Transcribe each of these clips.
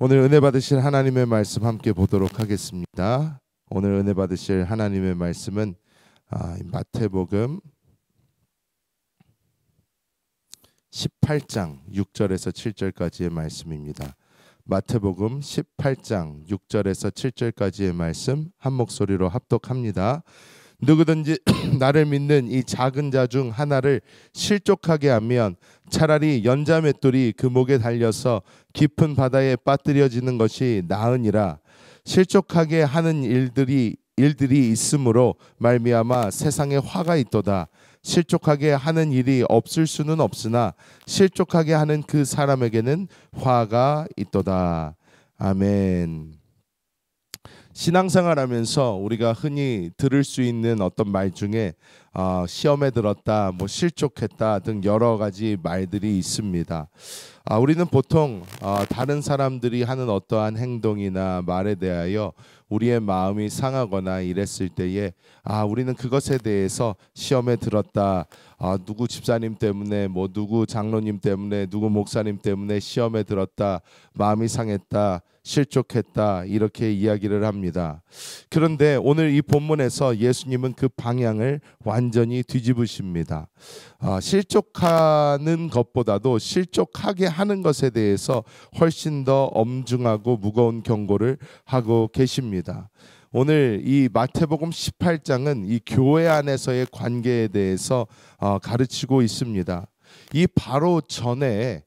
오늘 은혜 받으실 하나님의 말씀 함께 보도록 하겠습니다. 오늘 은혜 받으실 하나님의 말씀은 마태복음 18장 6절에서 7절까지의 말씀입니다. 마태복음 18장 6절에서 7절까지의 말씀 한 목소리로 합독합니다. 누구든지 나를 믿는 이 작은 자 중 하나를 실족하게 하면 차라리 연자 맷돌이 그 목에 달려서 깊은 바다에 빠뜨려지는 것이 나으니라. 실족하게 하는 일들이 있으므로 말미암아 세상에 화가 있도다. 실족하게 하는 일이 없을 수는 없으나 실족하게 하는 그 사람에게는 화가 있도다. 아멘. 신앙생활하면서 우리가 흔히 들을 수 있는 어떤 말 중에 시험에 들었다, 실족했다 등 여러 가지 말들이 있습니다. 우리는 보통 다른 사람들이 하는 어떠한 행동이나 말에 대하여 우리의 마음이 상하거나 이랬을 때에 우리는 그것에 대해서 시험에 들었다, 누구 집사님 때문에, 누구 장로님 때문에, 누구 목사님 때문에 시험에 들었다, 마음이 상했다, 실족했다, 이렇게 이야기를 합니다. 그런데 오늘 이 본문에서 예수님은 그 방향을 완전히 뒤집으십니다. 실족하는 것보다도 실족하게 하는 것에 대해서 훨씬 더 엄중하고 무거운 경고를 하고 계십니다. 오늘 이 마태복음 18장은 이 교회 안에서의 관계에 대해서 가르치고 있습니다. 이 바로 전에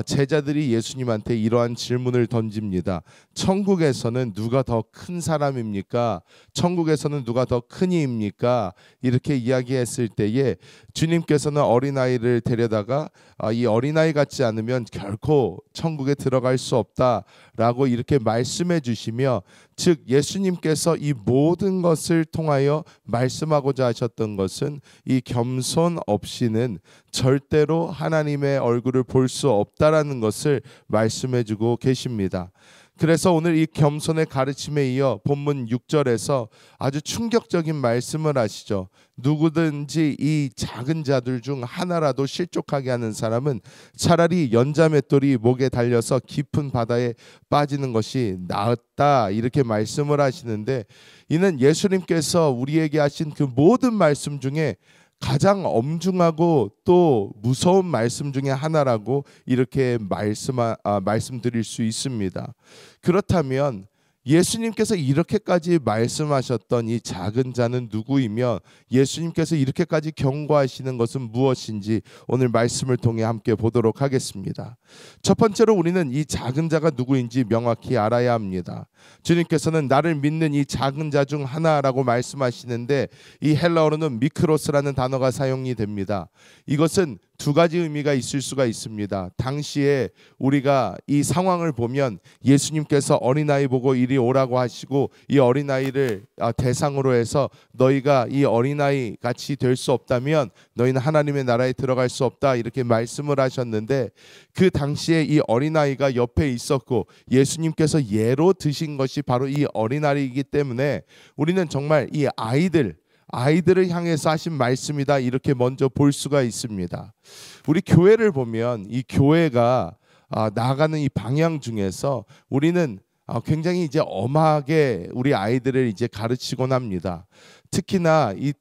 제자들이 예수님한테 이러한 질문을 던집니다. 천국에서는 누가 더 큰 사람입니까? 천국에서는 누가 더 큰 이입니까? 이렇게 이야기했을 때에 주님께서는 어린아이를 데려다가 이 어린아이 같지 않으면 결코 천국에 들어갈 수 없다라고 이렇게 말씀해 주시며, 즉 예수님께서 이 모든 것을 통하여 말씀하고자 하셨던 것은 이 겸손 없이는 절대로 하나님의 얼굴을 볼 수 없다라는 것을 말씀해 주고 계십니다. 그래서 오늘 이 겸손의 가르침에 이어 본문 6절에서 아주 충격적인 말씀을 하시죠. 누구든지 이 작은 자들 중 하나라도 실족하게 하는 사람은 차라리 연자 맷돌이 목에 달려서 깊은 바다에 빠지는 것이 나았다, 이렇게 말씀을 하시는데, 이는 예수님께서 우리에게 하신 그 모든 말씀 중에 가장 엄중하고 또 무서운 말씀 중에 하나라고 이렇게 말씀드릴 수 있습니다. 그렇다면 예수님께서 이렇게까지 말씀하셨던 이 작은 자는 누구이며 예수님께서 이렇게까지 경고하시는 것은 무엇인지 오늘 말씀을 통해 함께 보도록 하겠습니다. 첫 번째로 우리는 이 작은 자가 누구인지 명확히 알아야 합니다. 주님께서는 나를 믿는 이 작은 자 중 하나라고 말씀하시는데, 이 헬라어로는 미크로스라는 단어가 사용이 됩니다. 이것은 두 가지 의미가 있을 수가 있습니다. 당시에 우리가 이 상황을 보면 예수님께서 어린아이 보고 이리 오라고 하시고 이 어린아이를 대상으로 해서 너희가 이 어린아이 같이 될 수 없다면 너희는 하나님의 나라에 들어갈 수 없다, 이렇게 말씀을 하셨는데, 그 당시에 이 어린아이가 옆에 있었고 예수님께서 예로 드신 것이 바로 이 어린아이이기 때문에 우리는 정말 이 아이들을 향해서 하신 말씀이다, 이렇게 먼저 볼 수가 있습니다. 우리 교회를 보면 이 교회가 나아가는 이 방향 중에서 우리는 굉장히 이제 엄하게 우리 아이들을 이제 가르치곤 합니다. 특히나 이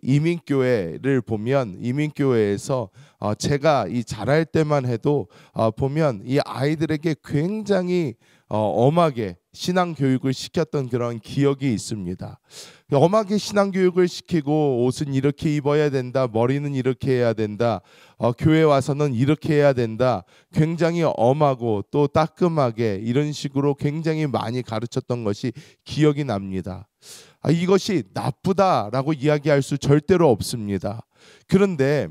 이민교회를 보면 이민교회에서 제가 이 자랄 때만 해도 보면 이 아이들에게 굉장히 엄하게 신앙 교육을 시켰던 그런 기억이 있습니다. 엄하게 신앙 교육을 시키고 옷은 이렇게 입어야 된다, 머리는 이렇게 해야 된다, 교회 와서는 이렇게 해야 된다, 굉장히 엄하고 또 따끔하게 이런 식으로 굉장히 많이 가르쳤던 것이 기억이 납니다. 이것이 나쁘다라고 이야기할 수 절대로 없습니다. 그런데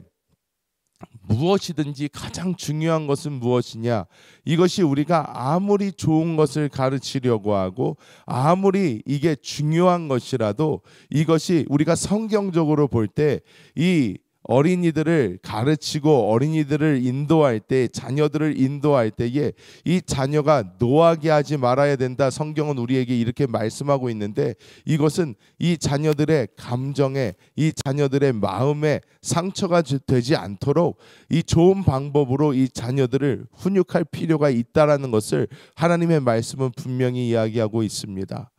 무엇이든지 가장 중요한 것은 무엇이냐? 이것이 우리가 아무리 좋은 것을 가르치려고 하고 아무리 이게 중요한 것이라도 이것이 우리가 성경적으로 볼 때 이 어린이들을 가르치고 어린이들을 인도할 때, 자녀들을 인도할 때에 이 자녀가 노하게 하지 말아야 된다. 성경은 우리에게 이렇게 말씀하고 있는데, 이것은 이 자녀들의 감정에, 이 자녀들의 마음에 상처가 되지 않도록 이 좋은 방법으로 이 자녀들을 훈육할 필요가 있다라는 것을 하나님의 말씀은 분명히 이야기하고 있습니다.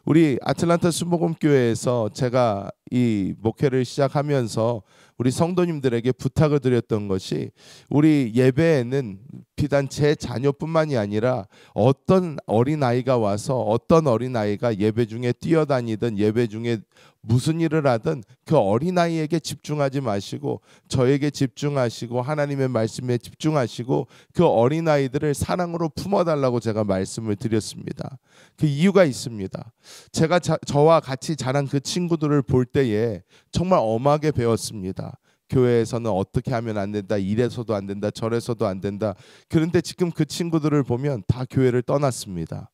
우리 아틀란타 순복음교회에서 제가 이 목회를 시작하면서 우리 성도님들에게 부탁을 드렸던 것이, 우리 예배에는 비단 제 자녀뿐만이 아니라 어떤 어린아이가 와서 어떤 어린아이가 예배 중에 뛰어다니든 예배 중에 무슨 일을 하든 그 어린아이에게 집중하지 마시고 저에게 집중하시고 하나님의 말씀에 집중하시고 그 어린아이들을 사랑으로 품어달라고 제가 말씀을 드렸습니다. 그 이유가 있습니다. 제가 저와 같이 자란 그 친구들을 볼 때에 정말 엄하게 배웠습니다. 교회에서는 어떻게 하면 안 된다, 이래서도 안 된다, 저래서도 안 된다. 그런데 지금 그 친구들을 보면 다 교회를 떠났습니다.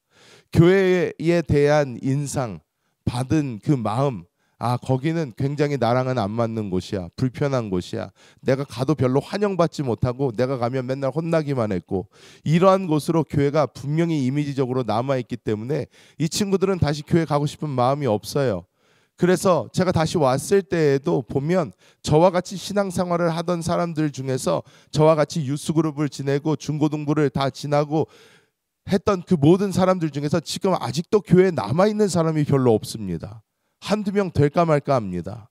교회에 대한 인상, 받은 그 마음, 거기는 굉장히 나랑은 안 맞는 곳이야, 불편한 곳이야, 내가 가도 별로 환영받지 못하고 내가 가면 맨날 혼나기만 했고, 이러한 곳으로 교회가 분명히 이미지적으로 남아있기 때문에 이 친구들은 다시 교회 가고 싶은 마음이 없어요. 그래서 제가 다시 왔을 때에도 보면 저와 같이 신앙생활을 하던 사람들 중에서 저와 같이 유스그룹을 지내고 중고등부를 다 지나고 했던 그 모든 사람들 중에서 지금 아직도 교회에 남아있는 사람이 별로 없습니다. 한두 명 될까 말까 합니다.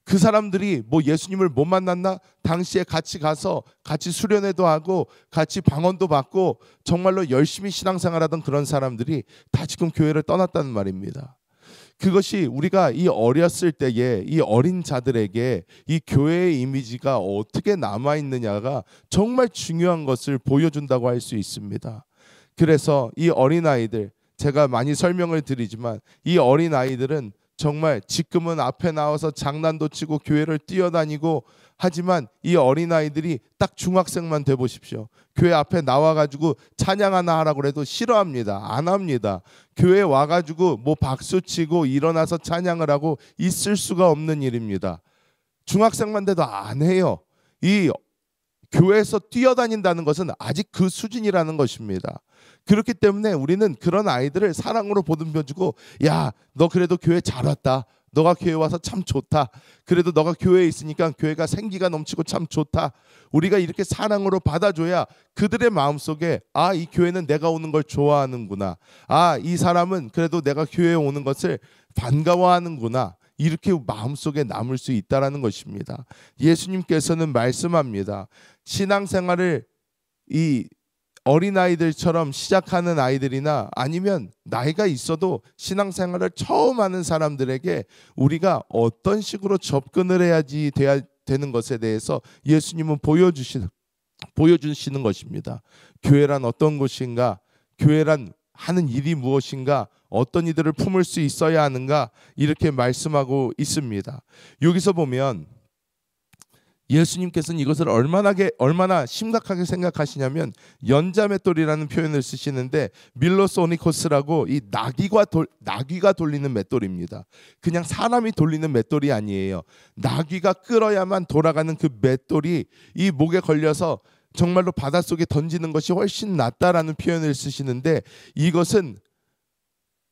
그 사람들이 뭐 예수님을 못 만났나? 당시에 같이 가서 같이 수련회도 하고 같이 방언도 받고 정말로 열심히 신앙생활하던 그런 사람들이 다 지금 교회를 떠났다는 말입니다. 그것이 우리가 이 어렸을 때에 이 어린 자들에게 이 교회의 이미지가 어떻게 남아있느냐가 정말 중요한 것을 보여준다고 할 수 있습니다. 그래서 이 어린아이들, 제가 많이 설명을 드리지만 이 어린아이들은 정말 지금은 앞에 나와서 장난도 치고 교회를 뛰어다니고 하지만 이 어린아이들이 딱 중학생만 돼 보십시오. 교회 앞에 나와가지고 찬양 하나 하라고 해도 싫어합니다. 안 합니다. 교회에 와가지고 뭐 박수치고 일어나서 찬양을 하고 있을 수가 없는 일입니다. 중학생만 돼도 안 해요. 이 교회에서 뛰어다닌다는 것은 아직 그 수준이라는 것입니다. 그렇기 때문에 우리는 그런 아이들을 사랑으로 보듬어주고, 야, 너 그래도 교회 잘 왔다, 너가 교회 와서 참 좋다, 그래도 너가 교회에 있으니까 교회가 생기가 넘치고 참 좋다, 우리가 이렇게 사랑으로 받아줘야 그들의 마음속에 이 교회는 내가 오는 걸 좋아하는구나, 이 사람은 그래도 내가 교회에 오는 것을 반가워하는구나, 이렇게 마음속에 남을 수 있다라는 것입니다. 예수님께서는 말씀합니다. 신앙생활을 이 어린아이들처럼 시작하는 아이들이나 아니면 나이가 있어도 신앙생활을 처음 하는 사람들에게 우리가 어떤 식으로 접근을 해야지 돼야 되는 것에 대해서 예수님은 보여주시는 것입니다. 교회란 어떤 곳인가, 교회란 하는 일이 무엇인가, 어떤 이들을 품을 수 있어야 하는가, 이렇게 말씀하고 있습니다. 여기서 보면 예수님께서는 이것을 얼마나 심각하게 생각하시냐면 연자맷돌이라는 표현을 쓰시는데, 밀로스 오니코스라고 이 나귀가 돌리는 맷돌입니다. 그냥 사람이 돌리는 맷돌이 아니에요. 나귀가 끌어야만 돌아가는 그 맷돌이 이 목에 걸려서 정말로 바닷속에 던지는 것이 훨씬 낫다라는 표현을 쓰시는데, 이것은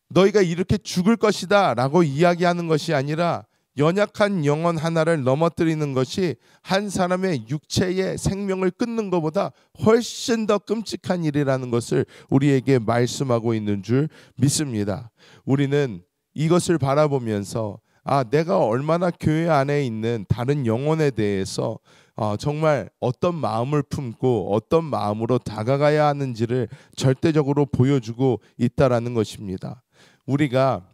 너희가 이렇게 죽을 것이다 라고 이야기하는 것이 아니라 연약한 영혼 하나를 넘어뜨리는 것이 한 사람의 육체의 생명을 끊는 것보다 훨씬 더 끔찍한 일이라는 것을 우리에게 말씀하고 있는 줄 믿습니다. 우리는 이것을 바라보면서 내가 얼마나 교회 안에 있는 다른 영혼에 대해서 정말 어떤 마음을 품고 어떤 마음으로 다가가야 하는지를 절대적으로 보여주고 있다라는 것입니다. 우리가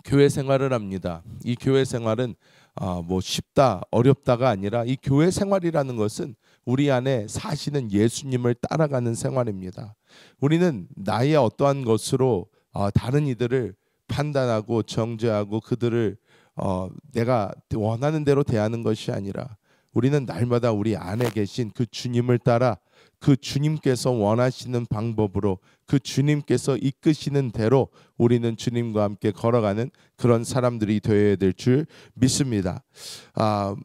교회 생활을 합니다. 이 교회 생활은 뭐 쉽다 어렵다가 아니라 이 교회 생활이라는 것은 우리 안에 사시는 예수님을 따라가는 생활입니다. 우리는 나의 어떠한 것으로 다른 이들을 판단하고 정죄하고 그들을 내가 원하는 대로 대하는 것이 아니라 우리는 날마다 우리 안에 계신 그 주님을 따라 그 주님께서 원하시는 방법으로 그 주님께서 이끄시는 대로 우리는 주님과 함께 걸어가는 그런 사람들이 되어야 될 줄 믿습니다.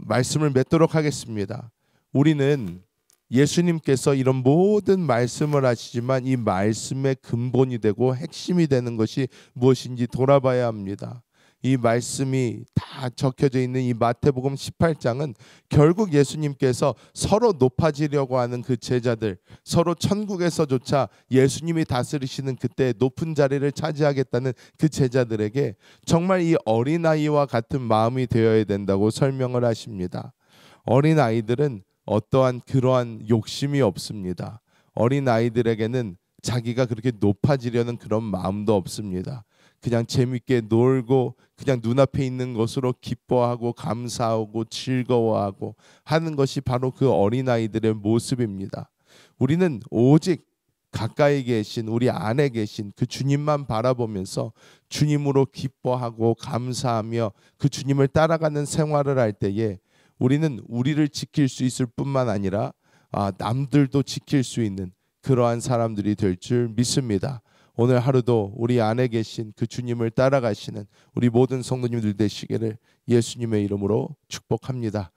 말씀을 맺도록 하겠습니다. 우리는 예수님께서 이런 모든 말씀을 하시지만 이 말씀의 근본이 되고 핵심이 되는 것이 무엇인지 돌아봐야 합니다. 이 말씀이 다 적혀져 있는 이 마태복음 18장은 결국 예수님께서 서로 높아지려고 하는 그 제자들, 서로 천국에서조차 예수님이 다스리시는 그때 높은 자리를 차지하겠다는 그 제자들에게 정말 이 어린아이와 같은 마음이 되어야 된다고 설명을 하십니다. 어린아이들은 어떠한 그러한 욕심이 없습니다. 어린아이들에게는 자기가 그렇게 높아지려는 그런 마음도 없습니다. 그냥 재밌게 놀고 그냥 눈앞에 있는 것으로 기뻐하고 감사하고 즐거워하고 하는 것이 바로 그 어린아이들의 모습입니다. 우리는 오직 가까이 계신 우리 안에 계신 그 주님만 바라보면서 주님으로 기뻐하고 감사하며 그 주님을 따라가는 생활을 할 때에 우리는 우리를 지킬 수 있을 뿐만 아니라 남들도 지킬 수 있는 그러한 사람들이 될 줄 믿습니다. 오늘 하루도 우리 안에 계신 그 주님을 따라가시는 우리 모든 성도님들 되시기를 예수님의 이름으로 축복합니다.